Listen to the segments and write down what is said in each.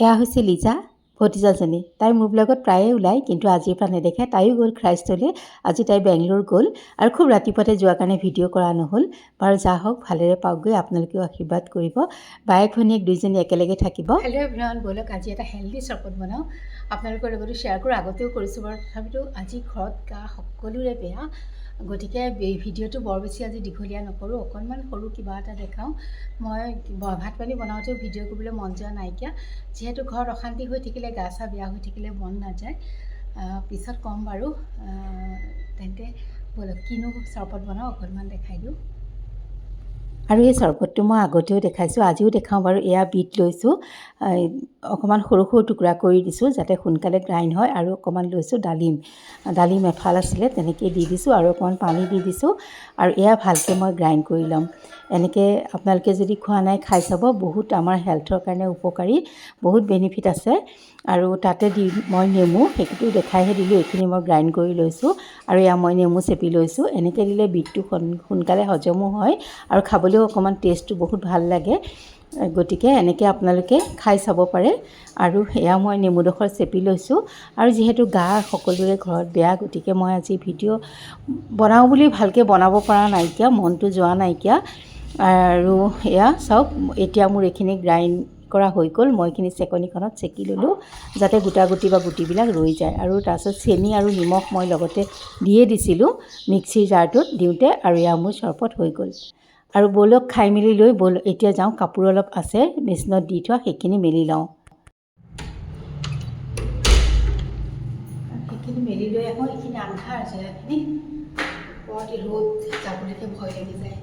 এয়া হৈছে লিজা ভতিজাজনী। তাই মোৰ ব্লগত প্ৰায়ে ওলায়, কিন্তু আজিৰ পৰা নেদেখে। তাইও গ'ল খ্ৰাইষ্টলৈ। আজি তাই বেংগলোৰ গ'ল আৰু খুব ৰাতিপুৱাতে যোৱাৰ কাৰণে ভিডিঅ' কৰা নহ'ল। বাৰু যা হওক, ভালেৰে পাওকগৈ। আপোনালোকেও আশীৰ্বাদ কৰিব। বায়েক ভনীয়েক দুইজনী একেলগে থাকিব। হেল্ল' এভৰিৱান, ব'লক আজি এটা হেল্ডি চৰবত বনাওঁ, আপোনালোকৰ লগতো শ্বেয়াৰ কৰোঁ। আগতেও কৰিছোঁ বাৰু, তথাপিতো আজি ঘৰত গা সকলোৰে বেয়া, গতিকে ভিডিঅ'টো বৰ বেছি আজি দীঘলীয়া নকৰোঁ, অকণমান সৰু কিবা এটা দেখাওঁ। মই ভাত পানী বনাওঁতেও ভিডিঅ' কৰিবলৈ মন যোৱা নাইকিয়া, যিহেতু ঘৰত অশান্তি হৈ থাকিলে, গা চা বেয়া হৈ থাকিলে মন নাযায়। পিছত ক'ম বাৰু। তেন্তে ব'লক কিনো চৰবত বনাওঁ অকণমান দেখাই দিওঁ। আৰু এই চৰবতটো মই আগতেও দেখাইছোঁ, আজিও দেখাওঁ বাৰু। এয়া বিট লৈছোঁ, অকণমান সৰু সৰু টুকুৰা কৰি দিছোঁ যাতে সোনকালে গ্ৰাইণ্ড হয়। আৰু অকণমান লৈছোঁ ডালিম এফাল আছিলে, তেনেকৈ দি দিছোঁ আৰু অকণমান পানী দি দিছোঁ। আৰু এয়া ভালকৈ মই গ্ৰাইণ্ড কৰি ল'ম। এনেকৈ আপোনালোকে যদি খোৱা নাই খাই চাব, বহুত আমাৰ হেল্থৰ কাৰণে উপকাৰী, বহুত বেনিফিট আছে। আৰু তাতে দি মই নেমু, সেইটোতো দেখাইহে দিলোঁ, এইখিনি মই গ্ৰাইণ্ড কৰি লৈছোঁ। আৰু এয়া মই নেমু চেপি লৈছোঁ। এনেকৈ দিলে বিটটো সোনকালে হজমো হয় আৰু খাবলৈও অকণমান টেষ্টটো বহুত ভাল লাগে। গতিকে এনেকৈ আপোনালোকে খাই চাব পাৰে। আৰু এয়া মই নেমুডোখৰ চেপি লৈছোঁ। আৰু যিহেতু গা সকলোৰে ঘৰত বেয়া, গতিকে মই আজি ভিডিঅ' বনাওঁ বুলি ভালকৈ বনাব পৰা নাইকিয়া, মনটো যোৱা নাইকিয়া। আৰু এয়া চাওক, এতিয়া মোৰ এইখিনি গ্ৰাইণ্ড কৰা হৈ গ'ল। মই এইখিনি চেকনিখনত চেকি ল'লোঁ যাতে গোটা গুটি বা গুটিবিলাক ৰৈ যায়। আৰু তাৰপিছত চেনি আৰু নিমখ মই লগতে দিয়ে দিছিলোঁ মিক্সিৰ জাৰটোত দিওঁতে। আৰু এয়া মোৰ চৰবত হৈ গ'ল। আৰু ব'লক খাই মেলি লৈ এতিয়া যাওঁ, কাপোৰ অলপ আছে মেচিনত দি থোৱা, সেইখিনি মেলি লওঁ। সেইখিনি মেলি লৈ আহোঁ। এইখিনি আন্ধাৰ আছে, এইখিনি ওপৰত ৰ'দ, যাবলৈকে ভয় লাগি যায়,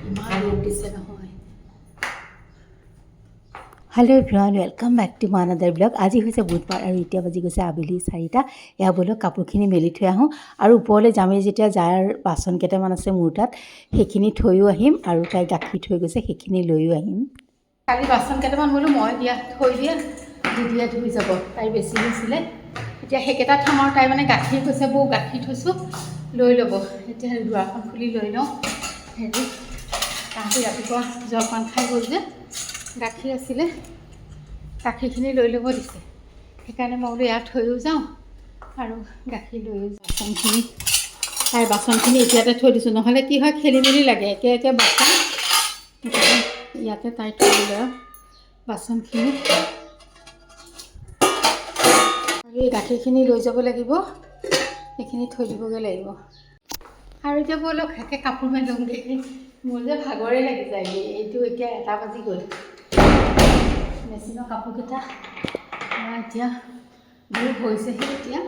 ইমান ৰ'দ দিছে নহয়। Hello' everyone, welcome back to my another blog. আজি হৈছে বুধবাৰ আৰু এতিয়া বাজি গৈছে আবেলি 4টা। এয়া ব'লক কাপোৰখিনি মেলি থৈ আহোঁ। আৰু ওপৰলৈ যামেই যেতিয়া, যাৰ বাচন কেইটামান আছে মোৰ তাত, সেইখিনি থৈও আহিম। আৰু তাই গাখীৰ থৈ গৈছে, সেইখিনি লৈও আহিম। কালি বাচন কেইটামান বোলো মই থৈ দিয়ে দিদিয়ে ধুই যাব, তাই বেছি হৈছিলে। এতিয়া সেইকেইটা থ'ম আৰু তাই মানে গাখীৰ কৈছে, বৌ গাখীৰ থৈছোঁ লৈ ল'ব। এতিয়া দুৱাৰখন খুলি লৈ লওঁ। তাহাঁতি ৰাতিপুৱা জলপান খাই গ'ল যে, গাখীৰ আছিলে, গাখীৰখিনি লৈ ল'ব দিছে। সেইকাৰণে মই বোলো ইয়াত থৈও যাওঁ আৰু গাখীৰ লৈও যাওঁ। তাইৰ বাচনখিনি এতিয়াতে থৈ দিছোঁ, নহ'লে কি হয় খেলি মেলি লাগে, একে একে বাচন। ইয়াতে তাই থৈ দিলে বাচনখিনি। আৰু এই গাখীৰখিনি লৈ যাব লাগিব, এইখিনি থৈ দিবগৈ লাগিব। আৰু এতিয়া ব'লক একে কাপোৰ মেলোঁগৈ। মোৰ যে ভাগৰে লাগি যায়গৈ। এইটো এতিয়া 1টা বাজি গ'ল। মেচিনৰ কাপোৰকেইটা এতিয়া দূৰ হৈছেহে। এতিয়া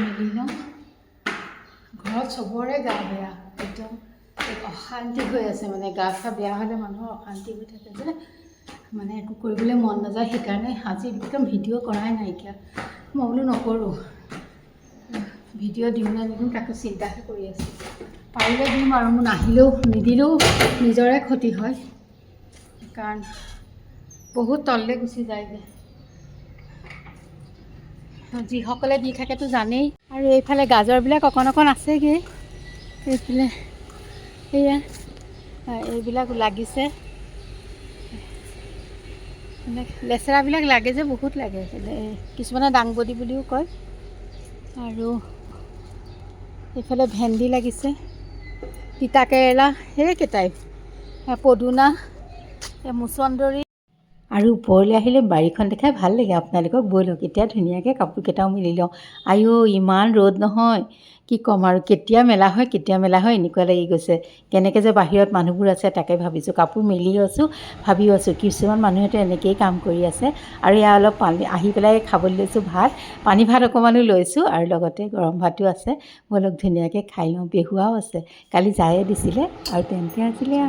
মেলি লওঁ। ঘৰত চবৰে গা বেয়া, একদম অশান্তি হৈ আছে। মানে গা চা বেয়া হ'লে মানুহৰ অশান্তি হৈ থাকে যে, মানে একো কৰিবলৈ মন নাযায়। সেইকাৰণে আজি একদম ভিডিঅ' কৰাই নাইকিয়া। মই বোলো নকৰোঁ, ভিডিঅ' দিওঁ নে নিদিওঁ তাকে চিন্তাহে কৰি আছোঁ। পাৰিলে দিম আৰু মোৰ নাহিলেও নিদিলেও নিজৰে ক্ষতি হয়, কাৰণ বহুত তললৈ গুচি যায়গৈ। যিসকলে দি থাকেতো জানেই। আৰু এইফালে গাজৰবিলাক অকণ অকণ আছেগৈ। এইফালে সেয়া এইবিলাক লাগিছে, লেচেৰাবিলাক লাগে যে, বহুত লাগে। কিছুমানে দাংবডি বুলিও কয়। আৰু এইফালে ভেন্দি লাগিছে, তিতা কেৰেলা, সেইকেইটাই, পদুনা, মুচন্দৰী। আৰু ওপৰলৈ আহিলে বাৰীখন দেখাই ভাল লাগে আপোনালোকক। ব'লক এতিয়া ধুনীয়াকৈ কাপোৰকেইটাও মেলি লওঁ। আইঅ' ইমান ৰ'দ নহয়, কি ক'ম আৰু। কেতিয়া মেলা হয় এনেকুৱা লাগি গৈছে। কেনেকৈ যে বাহিৰত মানুহবোৰ আছে তাকে ভাবিছোঁ। কাপোৰ মেলি আছোঁ, ভাবিও আছোঁ কিছুমান মানুহেতো এনেকৈয়ে কাম কৰি আছে। আৰু এয়া অলপ পানী আহি পেলাই খাবলৈ লৈছোঁ ভাত, পানী ভাত অকণমানো লৈছোঁ, আৰু লগতে গৰম ভাতো আছে। ব'লক ধুনীয়াকৈ খাই লওঁ। বেহুৱাও আছে, কালি জায়ে দিছিলে আৰু তেনেকৈ আছিলে।